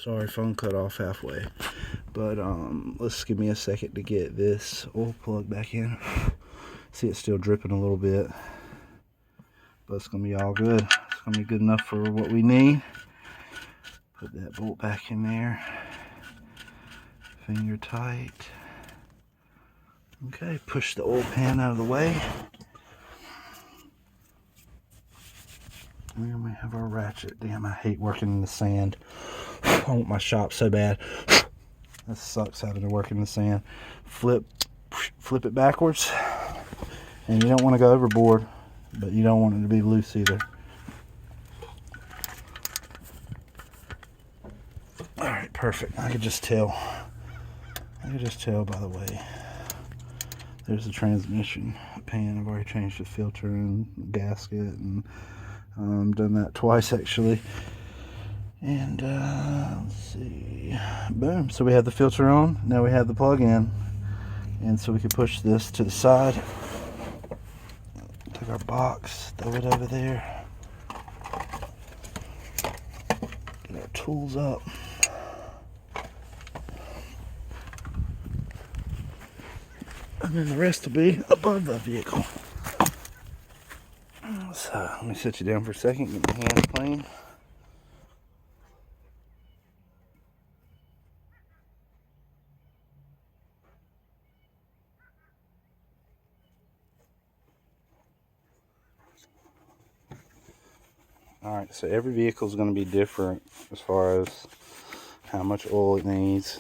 Sorry, phone cut off halfway. But let's give me a second to get this oil plug back in. See, it's still dripping a little bit, but it's gonna be all good. It's gonna be good enough for what we need. Put that bolt back in there. Finger tight. Okay, push the oil pan out of the way. And then we have our ratchet. Damn, I hate working in the sand. I want my shop so bad. That sucks having to work in the sand. Flip it backwards. And you don't want to go overboard, but you don't want it to be loose either. Alright, perfect. I could just tell by the way. There's the transmission pan. I've already changed the filter and gasket, and done that twice actually. And let's see, boom. So we have the filter on. Now we have the plug in, and so we can push this to the side. Take our box, throw it over there. Get our tools up. And then the rest will be above the vehicle. So let me sit you down for a second, get my hands clean. Alright, so every vehicle is going to be different as far as how much oil it needs.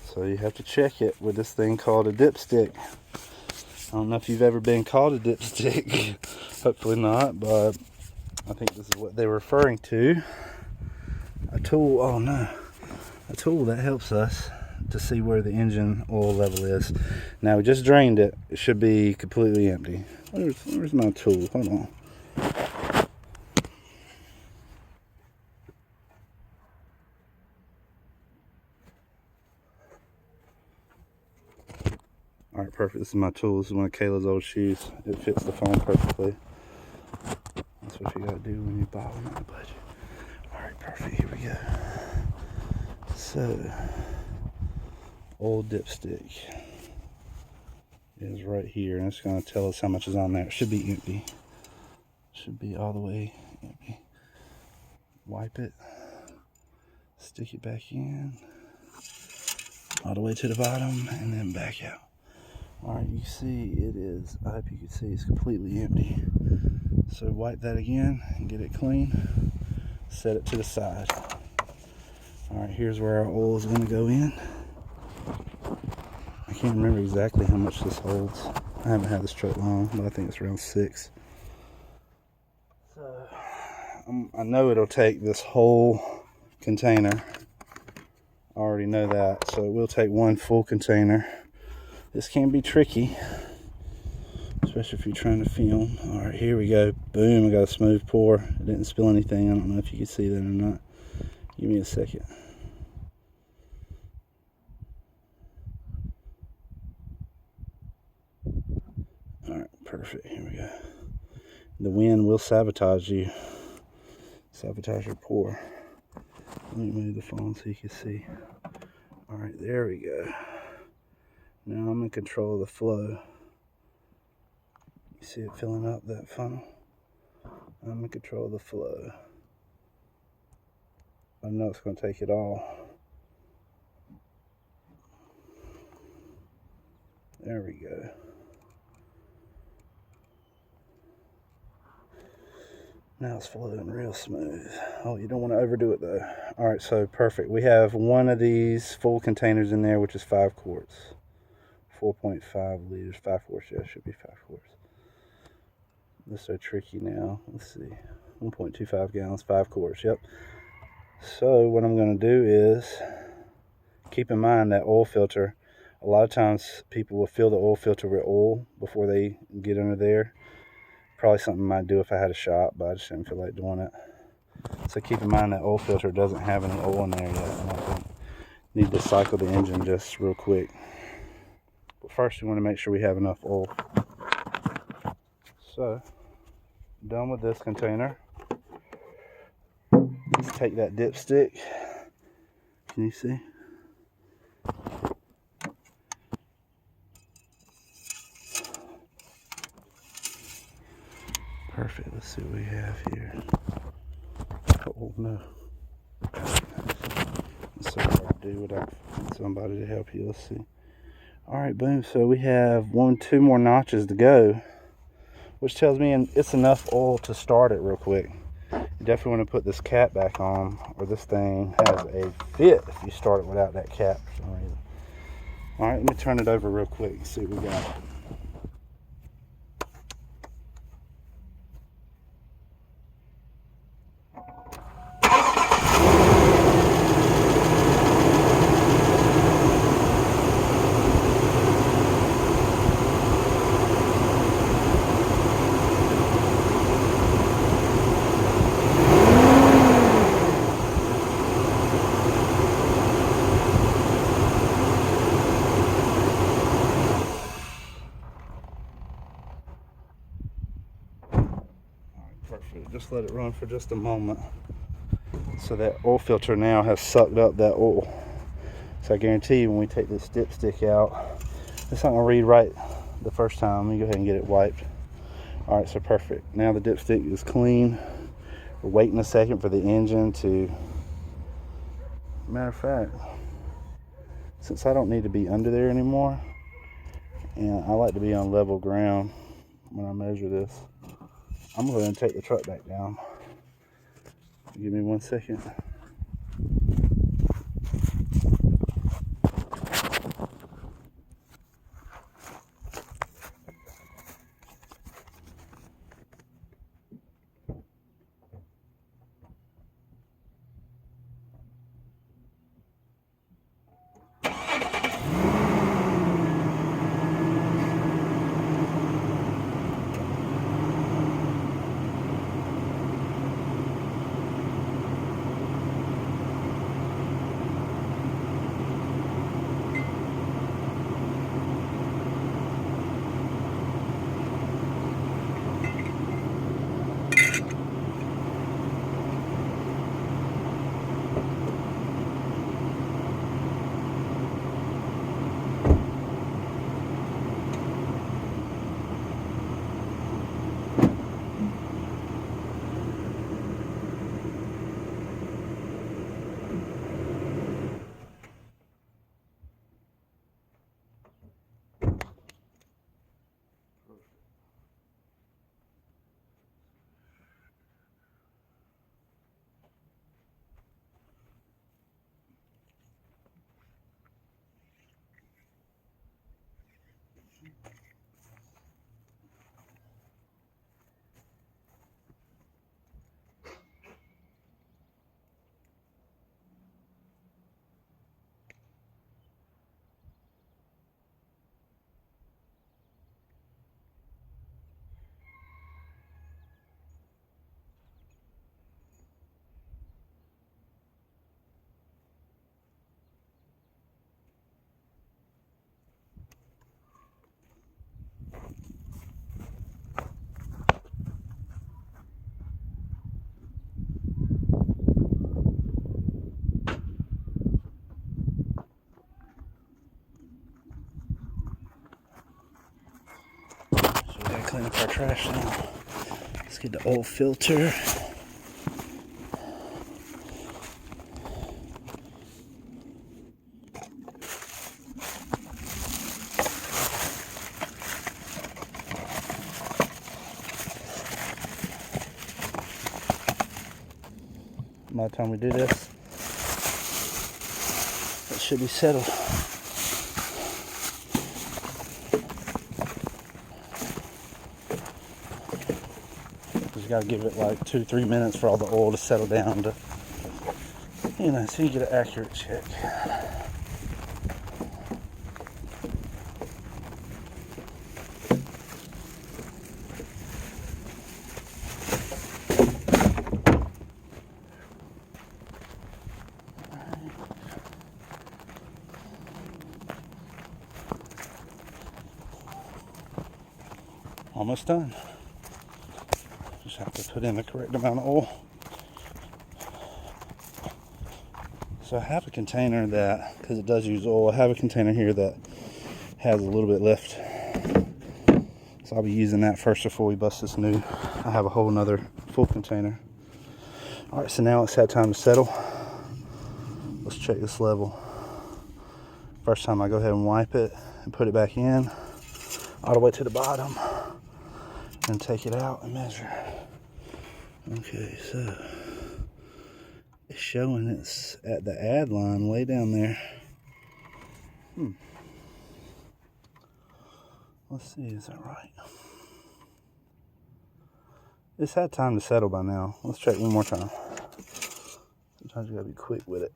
So you have to check it with this thing called a dipstick. I don't know if you've ever been called a dipstick. Hopefully not, but I think this is what they're referring to. A tool, oh no. A tool that helps us to see where the engine oil level is. Now we just drained it. It should be completely empty. Where's my tool? Hold on. Alright, perfect. This is my tool. This is one of Kayla's old shoes. It fits the phone perfectly. That's what you gotta do when you buy one on the budget. Alright, perfect. Here we go. So, old dipstick is right here, and it's gonna tell us how much is on there. It should be empty. Should be all the way empty. Wipe it. Stick it back in. All the way to the bottom, and then back out. Alright, you see it is, I hope you can see it's completely empty. So wipe that again and get it clean. Set it to the side. Alright, here's where our oil is going to go in. I can't remember exactly how much this holds. I haven't had this truck long, but I think it's around 6. So I know it'll take this whole container. I already know that. So it will take one full container. This can be tricky, especially if you're trying to film. Alright, here we go. Boom, I got a smooth pour. It didn't spill anything. I don't know if you can see that or not. Give me a second. Alright, perfect. Here we go. The wind will sabotage you. Sabotage your pour. Let me move the phone so you can see. Alright, there we go. Now I'm in control of the flow. You see it filling up that funnel? I'm in control of the flow. I know it's going to take it all. There we go. Now it's flowing real smooth. Oh, you don't want to overdo it though. Alright, so perfect. We have one of these full containers in there, which is 5 quarts. 4.5 liters, 5 quarts, yeah, it should be 5 quarts. This is so tricky now. Let's see, 1.25 gallons, 5 quarts, yep. So what I'm going to do is, keep in mind that oil filter, a lot of times people will fill the oil filter with oil before they get under there. Probably something I might do if I had a shop, but I just didn't feel like doing it. So keep in mind that oil filter doesn't have any oil in there yet. And I need to cycle the engine just real quick. But first we want to make sure we have enough oil. So, done with this container. Let's take that dipstick. Can you see? Perfect. Let's see what we have here. Oh no. It's so hard to do without somebody to help you. Let's see. Alright, boom. So we have 2 more notches to go, which tells me it's enough oil to start it real quick. You definitely want to put this cap back on, or this thing has a fit if you start it without that cap for some reason. Alright, let me turn it over real quick and see what we got. Perfect. Just let it run for just a moment. So that oil filter now has sucked up that oil. So I guarantee you when we take this dipstick out, it's not going to read right the first time. Let me go ahead and get it wiped. Alright, so perfect. Now the dipstick is clean. We're waiting a second for the engine to... Matter of fact, since I don't need to be under there anymore, and I like to be on level ground when I measure this, I'm going to go ahead and take the truck back down. Give me 1 second. Clean up our trash now. Let's get the oil filter. By the time we do this, it should be settled. You gotta give it like 2-3 minutes for all the oil to settle down to, so you get an accurate check. Almost done. Just have to put in the correct amount of oil. So I have a container that, because it does use oil, I have a container here that has a little bit left. So I'll be using that first before we bust this new. I have a whole nother full container. Alright, so now it's that time to settle. Let's check this level. First time I go ahead and wipe it and put it back in all the way to the bottom and take it out and measure. Okay, so it's showing it's at the add line way down there. Let's see, is that right? It's had time to settle by now. Let's check one more time. Sometimes you gotta be quick with it.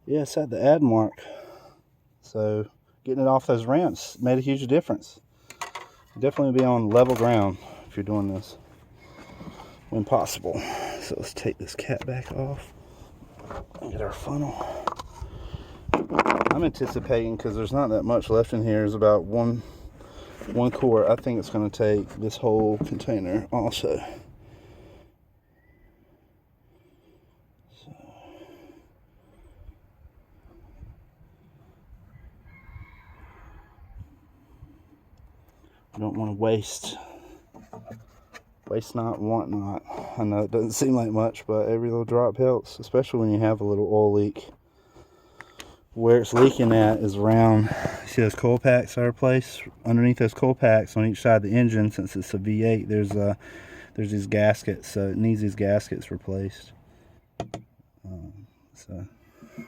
Yeah, it's at the add mark. So getting it off those ramps made a huge difference. Definitely be on level ground if you're doing this when possible. So let's take this cap back off and get our funnel. I'm anticipating, because there's not that much left in here, is about one quart. I think it's going to take this whole container also. So you don't want to waste not, want not. I know it doesn't seem like much, but every little drop helps, especially when you have a little oil leak. Where it's leaking at is around, see those coil packs I replaced? Underneath those coil packs on each side of the engine, since it's a V8, there's these gaskets, so it needs these gaskets replaced. So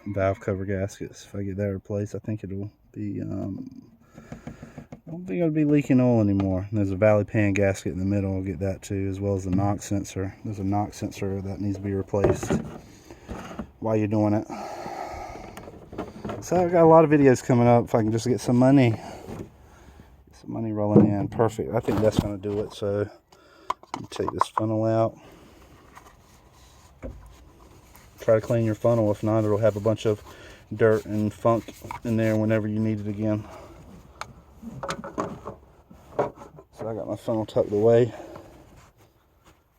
valve cover gaskets. If I get that replaced, I think it'll be, I don't think it'll be leaking oil anymore. And there's a valley pan gasket in the middle. I'll get that too, as well as the knock sensor. There's a knock sensor that needs to be replaced while you're doing it. So I've got a lot of videos coming up. If I can just get some money rolling in. Perfect. I think that's going to do it. So take this funnel out. Try to clean your funnel. If not, it'll have a bunch of dirt and funk in there whenever you need it again. So I got my funnel tucked away.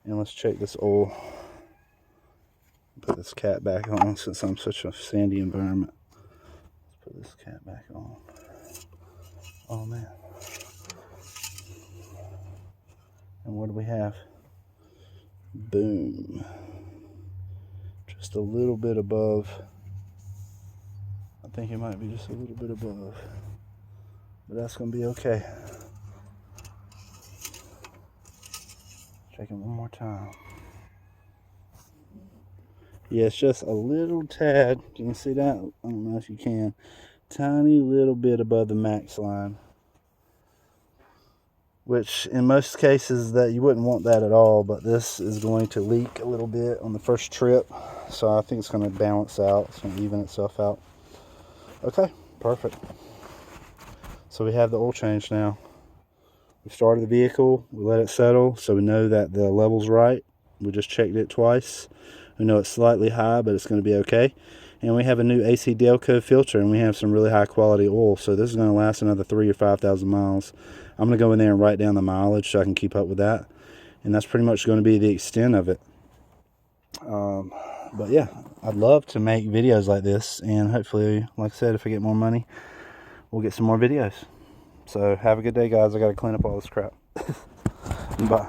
And let's check this oil. Put this cap back on since I'm such a sandy environment. Put this cap back on. Oh man. And what do we have? Boom. Just a little bit above. I think it might be just a little bit above. But that's going to be okay. Check it one more time. Yeah, it's just a little tad. Can you see that? I don't know if you can. Tiny little bit above the max line. Which in most cases that you wouldn't want that at all, but this is going to leak a little bit on the first trip. So I think it's going to balance out. It's going to even itself out. Okay, perfect. So we have the oil change now. We started the vehicle, we let it settle, so we know that the level's right. We just checked it twice. We know it's slightly high, but it's going to be okay. And we have a new AC Delco filter, and we have some really high quality oil. So this is going to last another 3,000 or 5,000 miles. I'm going to go in there and write down the mileage so I can keep up with that. And that's pretty much going to be the extent of it. But yeah, I'd love to make videos like this. And hopefully, like I said, if I get more money, we'll get some more videos. So have a good day, guys. I got to clean up all this crap. Bye.